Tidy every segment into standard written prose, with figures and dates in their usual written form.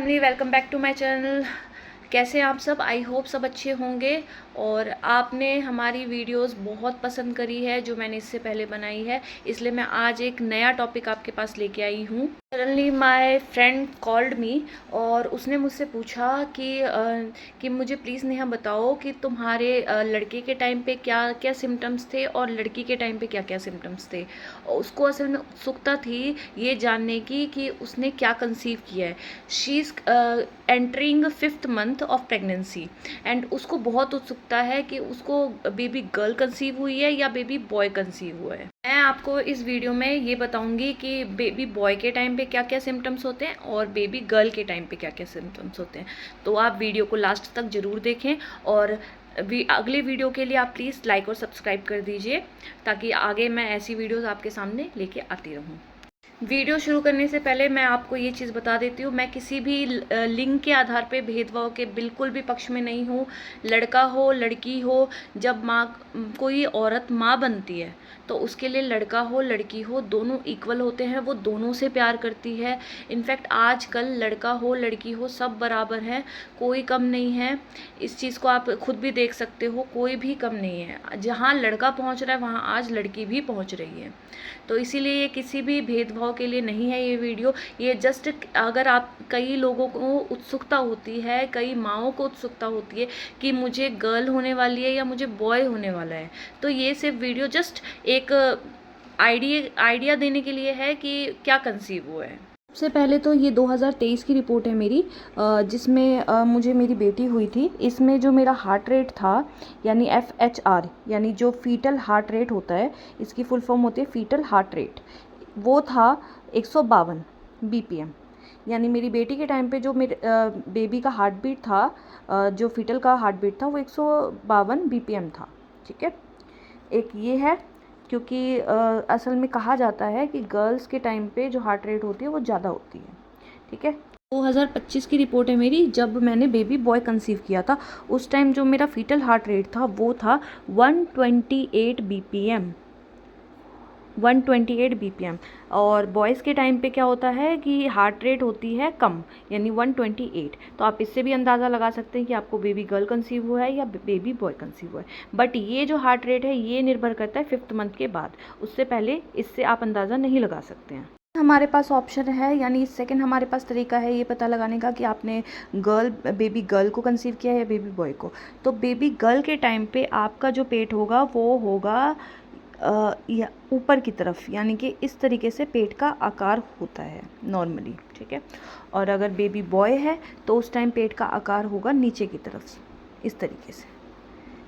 Family, welcome back to my channel. कैसे हैं आप सब? आई होप सब अच्छे होंगे। और आपने हमारी वीडियोस बहुत पसंद करी है जो मैंने इससे पहले बनाई है, इसलिए मैं आज एक नया टॉपिक आपके पास लेके आई हूँ। Suddenly my friend called me और उसने मुझसे पूछा कि मुझे प्लीज़ नेहा बताओ कि तुम्हारे लड़के के टाइम पे क्या क्या सिम्टम्स थे और लड़की के टाइम पे क्या क्या सिम्टम्स थे। और उसको असल में उत्सुकता थी ये जानने की कि उसने क्या कंसीव किया है। She is entering 5th month of pregnancy and उसको बहुत उत्सुकता है कि उसको बेबी गर्ल कंसीव हुई है या बेबी बॉय कंसीव हुआ है। मैं आपको इस वीडियो में ये बताऊंगी कि बेबी बॉय के टाइम पे क्या क्या सिम्टम्स होते हैं और बेबी गर्ल के टाइम पे क्या क्या सिम्टम्स होते हैं। तो आप वीडियो को लास्ट तक ज़रूर देखें और अगले वीडियो के लिए आप प्लीज़ लाइक और सब्सक्राइब कर दीजिए ताकि आगे मैं ऐसी वीडियोस आपके सामने लेके आती रहूँ। वीडियो शुरू करने से पहले मैं आपको ये चीज़ बता देती हूँ, मैं किसी भी लिंग के आधार पे भेदभाव के बिल्कुल भी पक्ष में नहीं हूँ। लड़का हो लड़की हो, जब कोई औरत माँ बनती है तो उसके लिए लड़का हो लड़की हो दोनों इक्वल होते हैं, वो दोनों से प्यार करती है। इनफैक्ट आजकल लड़का हो लड़की हो सब बराबर हैं, कोई कम नहीं है। इस चीज़ को आप खुद भी देख सकते हो, कोई भी कम नहीं है। जहाँ लड़का पहुँच रहा है वहाँ आज लड़की भी पहुँच रही है। तो इसीलिए ये किसी भी भेदभाव के लिए नहीं है ये वीडियो। ये जस्ट अगर आप कई लोगों को उत्सुकता होती है, कई माँओं को उत्सुकता होती है कि मुझे गर्ल होने वाली है या मुझे बॉय होने वाला है, तो ये सिर्फ वीडियो जस्ट एक आइडिया देने के लिए है कि क्या कंसीव हुआ है। सबसे पहले तो ये 2023 की रिपोर्ट है मेरी, जिसमें मुझे मेरी बेटी हुई थी। इसमें जो मेरा हार्ट रेट था यानी FHR यानी जो फीटल हार्ट रेट होता है, इसकी फुल फॉर्म होती है फीटल हार्ट रेट, वो था 152 BPM। यानी मेरी बेटी के टाइम पे जो मेरे बेबी का हार्ट बीट था, जो फीटल का हार्ट बीट था वो 152 BPM था। ठीक है, एक ये है क्योंकि असल में कहा जाता है कि गर्ल्स के टाइम पे जो हार्ट रेट होती है वो ज़्यादा होती है। ठीक है, 2025 की रिपोर्ट है मेरी, जब मैंने बेबी बॉय कंसीव किया था उस टाइम जो मेरा फीटल हार्ट रेट था वो था 128 BPM। 128 BPM। और बॉयज़ के टाइम पे क्या होता है कि हार्ट रेट होती है कम, यानी 128। तो आप इससे भी अंदाज़ा लगा सकते हैं कि आपको बेबी गर्ल कंसीव हुआ है या बेबी बॉय कंसीव हुआ है। बट ये जो हार्ट रेट है ये निर्भर करता है 5th मंथ के बाद, उससे पहले इससे आप अंदाज़ा नहीं लगा सकते हैं। हमारे पास ऑप्शन है, यानी सेकंड हमारे पास तरीका है ये पता लगाने का कि आपने बेबी गर्ल को कंसीव किया है या बेबी बॉय को। तो बेबी गर्ल के टाइम पे आपका जो पेट होगा वो होगा या ऊपर की तरफ, यानी कि इस तरीके से पेट का आकार होता है नॉर्मली। ठीक है, और अगर बेबी बॉय है तो उस टाइम पेट का आकार होगा नीचे की तरफ इस तरीके से।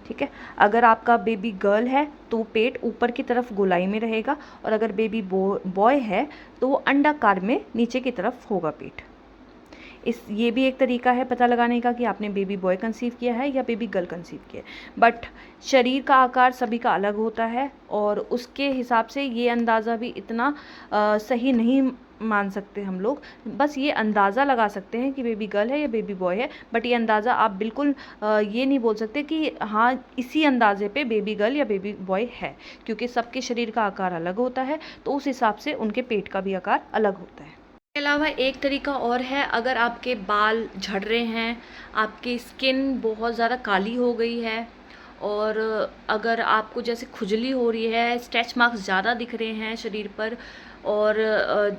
ठीक है, अगर आपका बेबी गर्ल है तो पेट ऊपर की तरफ गोलाई में रहेगा, और अगर बेबी बॉय है तो वो अंडाकार में नीचे की तरफ होगा पेट। ये भी एक तरीका है पता लगाने का कि आपने बेबी बॉय कंसीव किया है या बेबी गर्ल कंसीव किया है। बट शरीर का आकार सभी का अलग होता है और उसके हिसाब से ये अंदाज़ा भी इतना सही नहीं मान सकते हम लोग। बस ये अंदाज़ा लगा सकते हैं कि बेबी गर्ल है या बेबी बॉय है, बट ये अंदाज़ा आप बिल्कुल ये नहीं बोल सकते कि हाँ इसी अंदाजे पे बेबी गर्ल या बेबी बॉय है, क्योंकि सबके शरीर का आकार अलग होता है, तो उस हिसाब से उनके पेट का भी आकार अलग होता है। इसके अलावा एक तरीका और है, अगर आपके बाल झड़ रहे हैं, आपकी स्किन बहुत ज़्यादा काली हो गई है और अगर आपको जैसे खुजली हो रही है, स्ट्रेच मार्क्स ज़्यादा दिख रहे हैं शरीर पर, और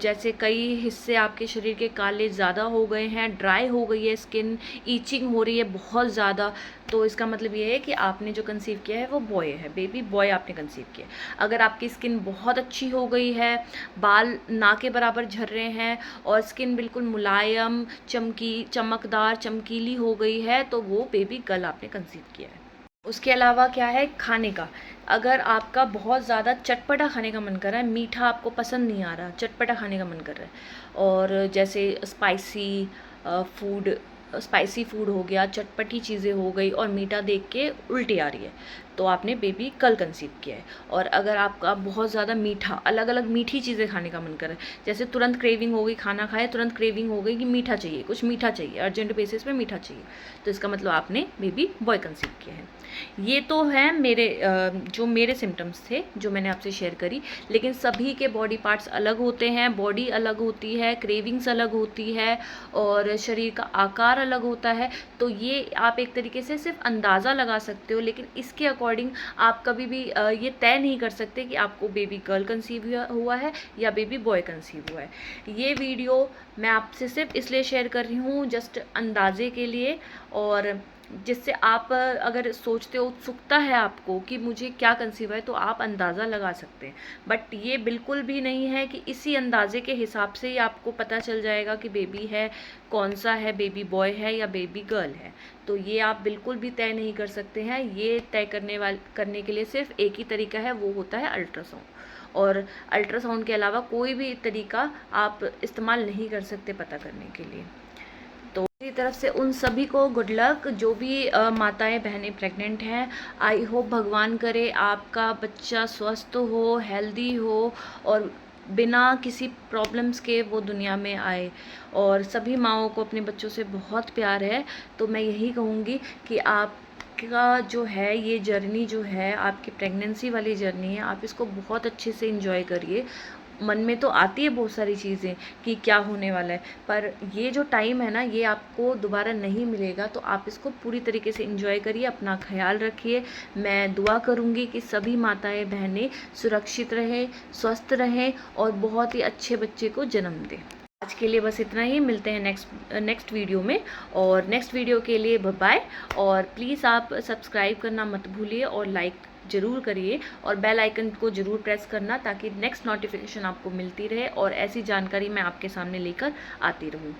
जैसे कई हिस्से आपके शरीर के काले ज़्यादा हो गए हैं, ड्राई हो गई है स्किन, ईचिंग हो रही है बहुत ज़्यादा, तो इसका मतलब ये है कि आपने जो कंसीव किया है वो बॉय है, बेबी बॉय आपने कंसीव किया। अगर आपकी स्किन बहुत अच्छी हो गई है, बाल ना के बराबर झड़ रहे हैं और स्किन बिल्कुल मुलायम चमकदार चमकीली हो गई है, तो वो बेबी गर्ल आपने कंसीव किया है। उसके अलावा क्या है, खाने का। अगर आपका बहुत ज़्यादा चटपटा खाने का मन कर रहा है, मीठा आपको पसंद नहीं आ रहा, चटपटा खाने का मन कर रहा है, और जैसे स्पाइसी फूड हो गया, चटपटी चीज़ें हो गई और मीठा देख के उल्टी आ रही है, तो आपने बेबी कल कंसीव किया है। और अगर आपका बहुत ज़्यादा मीठा, अलग अलग मीठी चीज़ें खाने का मन करे, जैसे तुरंत क्रेविंग हो गई, खाना खाए तुरंत क्रेविंग हो गई कि मीठा चाहिए, कुछ मीठा चाहिए, अर्जेंट बेसिस पे मीठा चाहिए, तो इसका मतलब आपने बेबी बॉय कंसीव किया है। ये तो है मेरे जो मेरे सिम्टम्स थे जो मैंने आपसे शेयर करी। लेकिन सभी के बॉडी पार्ट्स अलग होते हैं, बॉडी अलग होती है, क्रेविंग्स अलग होती है और शरीर का आकार अलग होता है। तो ये आप एक तरीके से सिर्फ अंदाज़ा लगा सकते हो, लेकिन इसके अकॉर्डिंग आप कभी भी ये तय नहीं कर सकते कि आपको बेबी गर्ल कंसीव हुआ है या बेबी बॉय कंसीव हुआ है। ये वीडियो मैं आपसे सिर्फ इसलिए शेयर कर रही हूँ जस्ट अंदाजे के लिए, और जिससे आप अगर सोचते हो, उत्सुकता है आपको कि मुझे क्या कंसीव है, तो आप अंदाज़ा लगा सकते हैं। बट ये बिल्कुल भी नहीं है कि इसी अंदाजे के हिसाब से ही आपको पता चल जाएगा कि बेबी है कौन सा है, बेबी बॉय है या बेबी गर्ल है। तो ये आप बिल्कुल भी तय नहीं कर सकते हैं। ये तय करने के लिए सिर्फ एक ही तरीका है, वो होता है अल्ट्रासाउंड। और अल्ट्रासाउंड के अलावा कोई भी तरीका आप इस्तेमाल नहीं कर सकते पता करने के लिए। तो मेरी तरफ से उन सभी को गुड लक, जो भी माताएं बहनें प्रेग्नेंट हैं। आई होप भगवान करे आपका बच्चा स्वस्थ हो, हेल्दी हो और बिना किसी प्रॉब्लम्स के वो दुनिया में आए। और सभी माँओं को अपने बच्चों से बहुत प्यार है। तो मैं यही कहूँगी कि आपका जो है ये जर्नी जो है, आपकी प्रेगनेंसी वाली जर्नी है, आप इसको बहुत अच्छे से एंजॉय करिए। मन में तो आती है बहुत सारी चीज़ें कि क्या होने वाला है, पर ये जो टाइम है ना, ये आपको दोबारा नहीं मिलेगा। तो आप इसको पूरी तरीके से एंजॉय करिए, अपना ख्याल रखिए। मैं दुआ करूँगी कि सभी माताएं बहनें सुरक्षित रहें, स्वस्थ रहें और बहुत ही अच्छे बच्चे को जन्म दें। आज के लिए बस इतना ही, मिलते हैं नेक्स्ट वीडियो में। और नेक्स्ट वीडियो के लिए बाय। और प्लीज़ आप सब्सक्राइब करना मत भूलिए और लाइक ज़रूर करिए और बेल आइकन को ज़रूर प्रेस करना, ताकि नेक्स्ट नोटिफिकेशन आपको मिलती रहे और ऐसी जानकारी मैं आपके सामने लेकर आती रहूँ।